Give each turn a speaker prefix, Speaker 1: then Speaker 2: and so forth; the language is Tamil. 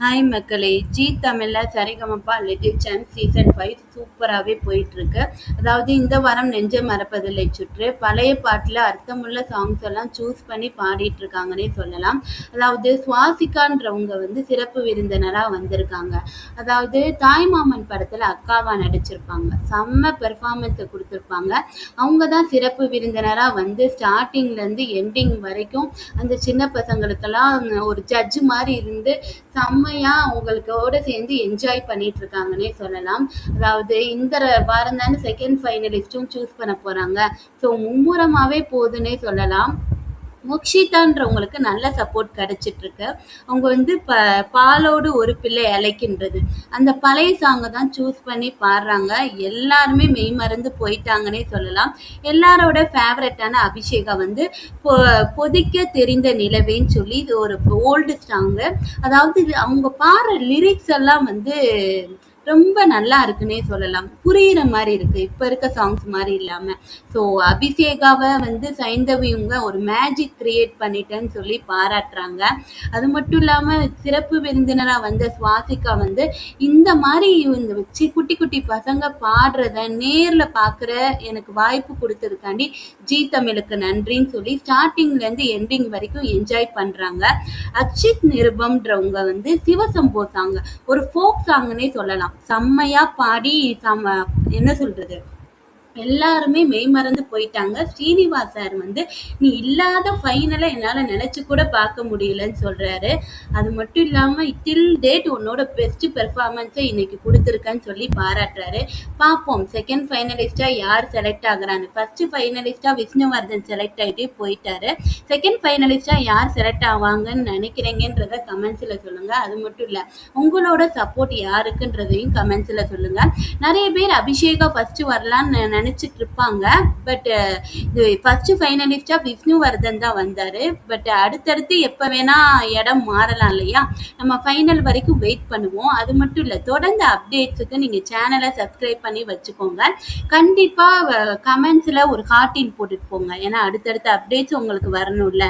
Speaker 1: ஹாய் மக்களே! ஜீ தமிழ்ல சரிகமபா லிட்டில் சாம்ப் சீசன் 5 சூப்பராகவே போயிட்டுருக்கு. அதாவது இந்த வாரம் நெஞ்ச மறப்பதில்லை சுற்று பழைய பாட்டில் அர்த்தமுள்ள சாங்ஸ் எல்லாம் சூஸ் பண்ணி பாடிட்டு இருக்காங்கன்னே சொல்லலாம். அதாவது சுவாசிகான்றவங்க சிறப்பு விருந்தினராக வந்திருக்காங்க. அதாவது தாய்மாமன் படத்தில் அக்காவா நடிச்சிருப்பாங்க. செம்ம பெர்ஃபார்மன்ஸை கொடுத்துருப்பாங்க. அவங்க தான் சிறப்பு விருந்தினராக ஸ்டார்டிங்லேருந்து எண்டிங் வரைக்கும் அந்த சின்ன பசங்களுக்கெல்லாம் ஒரு ஜட்ஜு மாதிரி இருந்து செம்மையா அவங்களுக்கோட சேர்ந்து என்ஜாய் பண்ணிட்டு இருக்காங்கன்னே சொல்லலாம். அதாவது இந்த வாரம் தானே செகண்ட் ஃபைனலிஸ்டும் சூஸ் பண்ண போறாங்க. ஸோ மும்முரமாவே போகுதுன்னே சொல்லலாம். மோக்ஷிதான்றவங்களுக்கு நல்ல சப்போர்ட் கிடைச்சிட்டு இருக்கு. அவங்க பாலோடு ஒரு பிள்ளை அழைக்கின்றது அந்த பழைய சாங்கை தான் சூஸ் பண்ணி பாடுறாங்க. எல்லாருமே மெய் மறந்து போயிட்டாங்கன்னே சொல்லலாம். எல்லாரோட ஃபேவரட்டான அபிஷேகா பொதிக்க தெரிந்த நிலவேன்னு சொல்லி இது ஒரு ஓல்டு சாங்கு. அதாவது அவங்க பாடுற லிரிக்ஸ் எல்லாம் ரொம்ப நல்லா இருக்குன்னே சொல்லலாம். புரியுற மாதிரி இருக்கு, இப்ப இருக்க சாங்ஸ் மாதிரி இல்லாம. ஸோ அபிஷேகாவை சைந்தவியுங்க ஒரு மேஜிக் கிரியேட் பண்ணிட்டேன்னு சொல்லி பாராட்டுறாங்க. அது மட்டும் இல்லாம சிறப்பு விருந்தினரா சுவாசிகா இந்த மாதிரி குட்டி குட்டி பசங்க பாடுறத நேர்ல பாக்குற எனக்கு வாய்ப்பு கொடுத்ததுக்காண்டி ஜீ தமிழுக்கு நன்றின்னு சொல்லி ஸ்டார்டிங்ல இருந்து எண்டிங் வரைக்கும் என்ஜாய் பண்றாங்க. அக்ஷித் நிருபம்ன்றவங்க சிவசம்போ சாங் ஒரு ஃபோக் சாங்னே சொல்லலாம். செம்மையா பாடி என்ன சொல்றது, எல்லாருமே மெய்மறந்து போயிட்டாங்க. ஸ்ரீனிவாஸ் சார் நீ இல்லாத ஃபைனலை என்னால் நினைச்சு கூட பார்க்க முடியலன்னு சொல்றாரு. அது மட்டும் இல்லாம டில் டேட் உன்னோட பெஸ்ட் பெர்ஃபார்மன்ஸை இன்னைக்கு கொடுத்துருக்கன்னு சொல்லி பாராட்டுறாரு. பார்ப்போம் செகண்ட் ஃபைனலிஸ்டா யார் செலக்ட் ஆகுறான்னு. ஃபர்ஸ்ட் ஃபைனலிஸ்டா விஷ்ணுவர்தன் செலக்ட் ஆகிட்டே போயிட்டாரு. செகண்ட் ஃபைனலிஸ்டா யார் செலக்ட் ஆவாங்கன்னு நினைக்கிறீங்கன்றத கமெண்ட்ஸ்ல சொல்லுங்க. அது மட்டும் இல்ல உங்களோட சப்போர்ட் யாருக்குன்றதையும் கமெண்ட்ஸ்ல சொல்லுங்க. நிறைய பேர் அபிஷேகா ஃபர்ஸ்ட் வரலான்னு நினைச்சிட்டு இருப்பாங்க. பட் இது ஃபர்ஸ்ட் ஃபைனலிஸ்டா விஷ்ணுவர்தன் தான் வந்தாரு. பட் அடுத்தடுத்து எப்ப வேணா இடம் மாறலாம் இல்லையா. நம்ம ஃபைனல் வரைக்கும் வெயிட் பண்ணுவோம். அது மட்டும் இல்ல தொடர்ந்து அப்டேட்ஸுக்கு நீங்க சேனலை சப்ஸ்கிரைப் பண்ணி வச்சுக்கோங்க. கண்டிப்பா கமெண்ட்ஸ்ல ஒரு ஹார்ட்டின் போட்டுட்டு போங்க. ஏன்னா அடுத்தடுத்த அப்டேட்ஸ் உங்களுக்கு வரணும்ல.